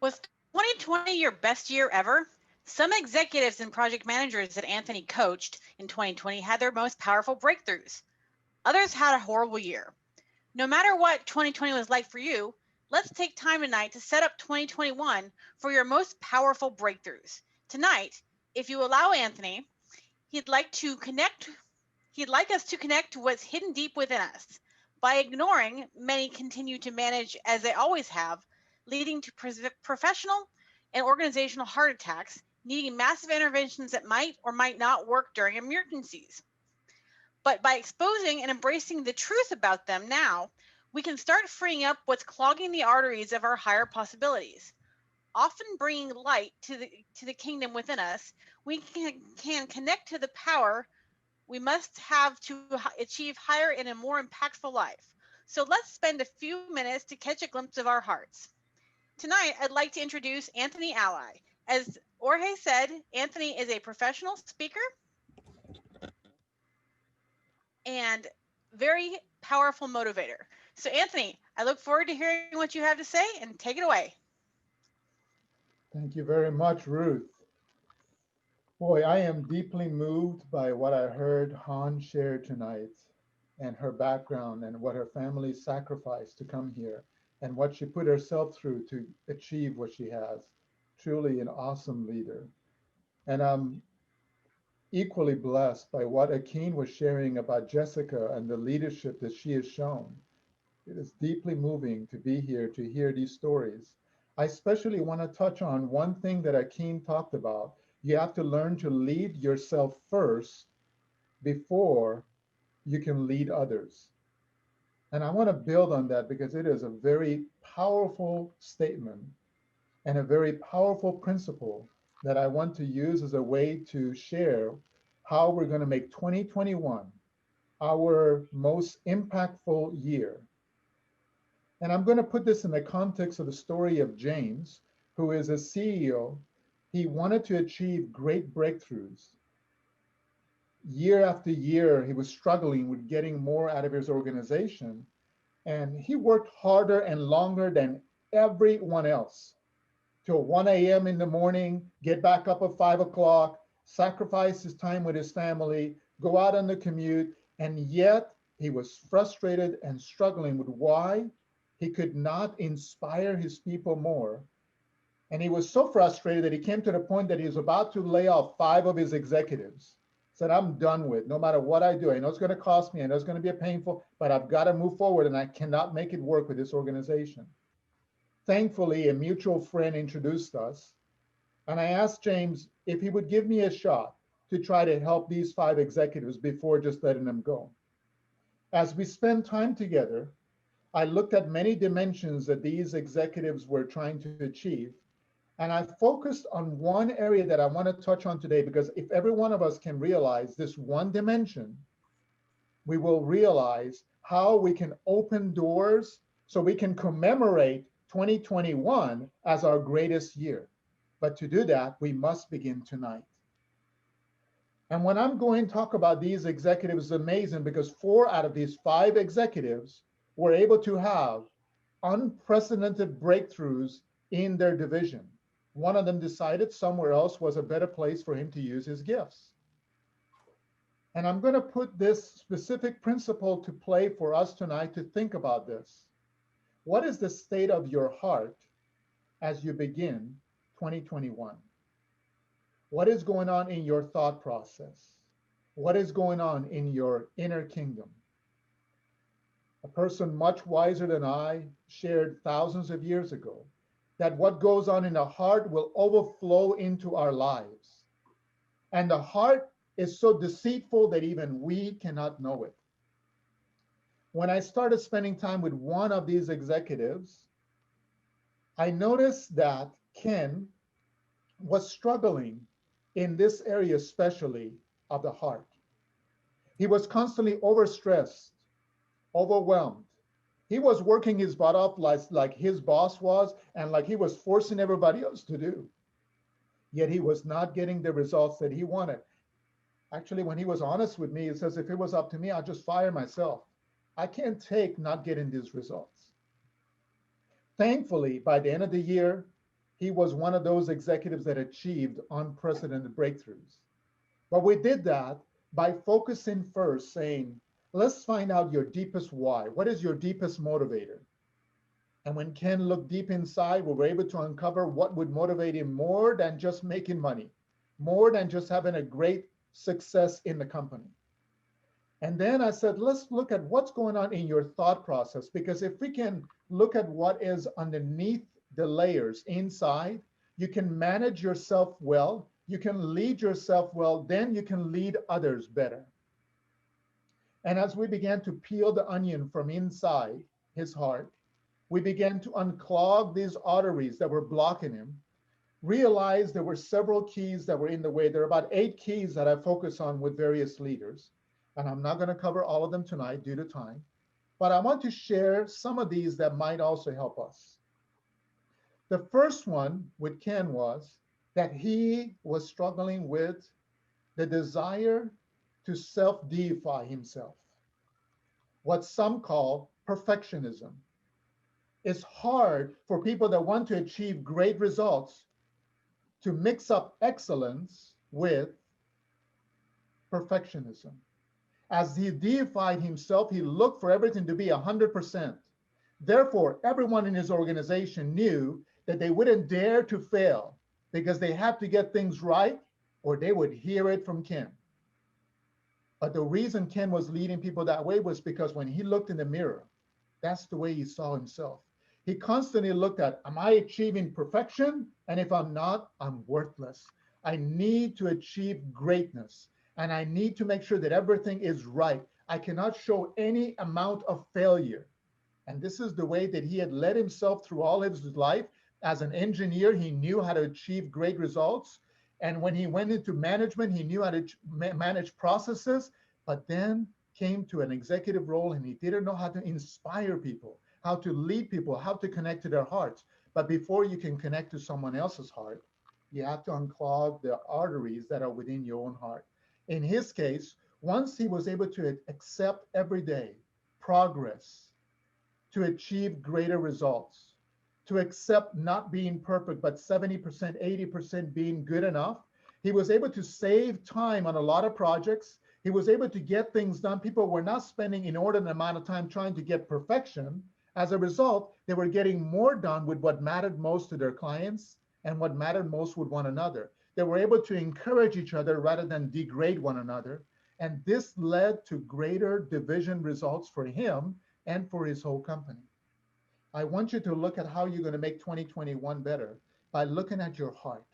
Was 2020 your best year ever? Some executives and project managers that Anthony coached in 2020 had their most powerful breakthroughs. Others had a horrible year. No matter what 2020 was like for you, let's take time tonight to set up 2021 for your most powerful breakthroughs. Tonight, if you allow Anthony, he'd like to connect he'd like us to connect to what's hidden deep within us. By ignoring, many continue to manage as they always have, leading to professional and organizational heart attacks, needing massive interventions that might or might not work during emergencies. But by exposing and embracing the truth about them now, we can start freeing up what's clogging the arteries of our higher possibilities. Often bringing light to the kingdom within us, we can connect to the power we must have to achieve higher and a more impactful life. So let's spend a few minutes to catch a glimpse of our hearts. Tonight, I'd like to introduce Anthony Ally. As Jorge said, Anthony is a professional speaker and very powerful motivator. So, Anthony, I look forward to hearing what you have to say, and take it away. Thank you very much, Ruth. Boy, I am deeply moved by what I heard Han share tonight and her background and what her family sacrificed to come here and what she put herself through to achieve what she has. Truly an awesome leader. And I'm equally blessed by what Akin was sharing about Jessica and the leadership that she has shown. It is deeply moving to be here to hear these stories. I especially want to touch on one thing that Akin talked about. You have to learn to lead yourself first before you can lead others. And I want to build on that because it is a very powerful statement and a very powerful principle that I want to use as a way to share how we're going to make 2021 our most impactful year. And I'm going to put this in the context of the story of James, who is a CEO. He wanted to achieve great breakthroughs. Year after year, he was struggling with getting more out of his organization. And he worked harder and longer than everyone else till 1 a.m. in the morning, get back up at 5 o'clock, sacrifice his time with his family, go out on the commute. And yet he was frustrated and struggling with why he could not inspire his people more. And he was so frustrated that he came to the point that he was about to lay off 5 of his executives. Said, I'm done with, no matter what I do. I know it's going to cost me. I know it's going to be painful, but I've got to move forward and I cannot make it work with this organization. Thankfully, a mutual friend introduced us. And I asked James if he would give me a shot to try to help these 5 executives before just letting them go. As we spent time together, I looked at many dimensions that these executives were trying to achieve. And I focused on one area that I want to touch on today, because if every one of us can realize this one dimension, we will realize how we can open doors so we can commemorate 2021 as our greatest year. But to do that, we must begin tonight. And when I'm going to talk about these executives, it's amazing because 4 out of these 5 executives were able to have unprecedented breakthroughs in their division. One of them decided somewhere else was a better place for him to use his gifts. And I'm going to put this specific principle to play for us tonight to think about this. What is the state of your heart as you begin 2021? What is going on in your thought process? What is going on in your inner kingdom? A person much wiser than I shared thousands of years ago that what goes on in the heart will overflow into our lives. And the heart is so deceitful that even we cannot know it. When I started spending time with one of these executives, I noticed that Ken was struggling in this area, especially of the heart. He was constantly overstressed, overwhelmed. He was working his butt off like his boss was, and like he was forcing everybody else to do. Yet he was not getting the results that he wanted. Actually, when he was honest with me, he says, if it was up to me, I'd just fire myself. I can't take not getting these results. Thankfully, by the end of the year, he was one of those executives that achieved unprecedented breakthroughs. But we did that by focusing first, saying, let's find out your deepest why. What is your deepest motivator? And when Ken looked deep inside, we were able to uncover what would motivate him more than just making money, more than just having a great success in the company. And then I said, let's look at what's going on in your thought process, because if we can look at what is underneath the layers inside, you can manage yourself well, you can lead yourself well, then you can lead others better. And as we began to peel the onion from inside his heart, we began to unclog these arteries that were blocking him, realized there were several keys that were in the way. There are about 8 keys that I focus on with various leaders. And I'm not going to cover all of them tonight due to time, but I want to share some of these that might also help us. The first one with Ken was that he was struggling with the desire to self-deify himself, what some call perfectionism. It's hard for people that want to achieve great results to mix up excellence with perfectionism. As he deified himself, he looked for everything to be 100%. Therefore, everyone in his organization knew that they wouldn't dare to fail because they had to get things right or they would hear it from Ken. But the reason Ken was leading people that way was because when he looked in the mirror, that's the way he saw himself. He constantly looked at, am I achieving perfection? And if I'm not, I'm worthless. I need to achieve greatness. And I need to make sure that everything is right. I cannot show any amount of failure. And this is the way that he had led himself through all of his life. As an engineer, he knew how to achieve great results. And when he went into management, he knew how to manage processes, but then came to an executive role and he didn't know how to inspire people, how to lead people, how to connect to their hearts. But before you can connect to someone else's heart, you have to unclog the arteries that are within your own heart. In his case, once he was able to accept every day progress, to achieve greater results, to accept not being perfect, but 70%, 80% being good enough, he was able to save time on a lot of projects. He was able to get things done. People were not spending inordinate amount of time trying to get perfection. As a result, they were getting more done with what mattered most to their clients and what mattered most with one another. They were able to encourage each other rather than degrade one another. And this led to greater division results for him and for his whole company. I want you to look at how you're going to make 2021 better by looking at your heart.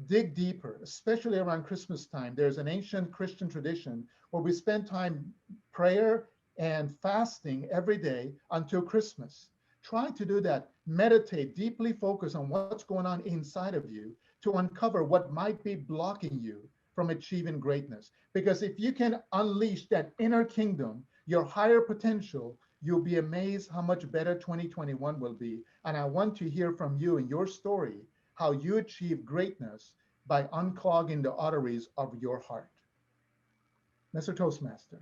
Dig deeper, especially around Christmas time. There's an ancient Christian tradition where we spend time prayer and fasting every day until Christmas. Try to do that. Meditate, deeply focus on what's going on inside of you to uncover what might be blocking you from achieving greatness. Because if you can unleash that inner kingdom, your higher potential, you'll be amazed how much better 2021 will be. And I want to hear from you in your story, how you achieve greatness by unclogging the arteries of your heart. Mr. Toastmaster.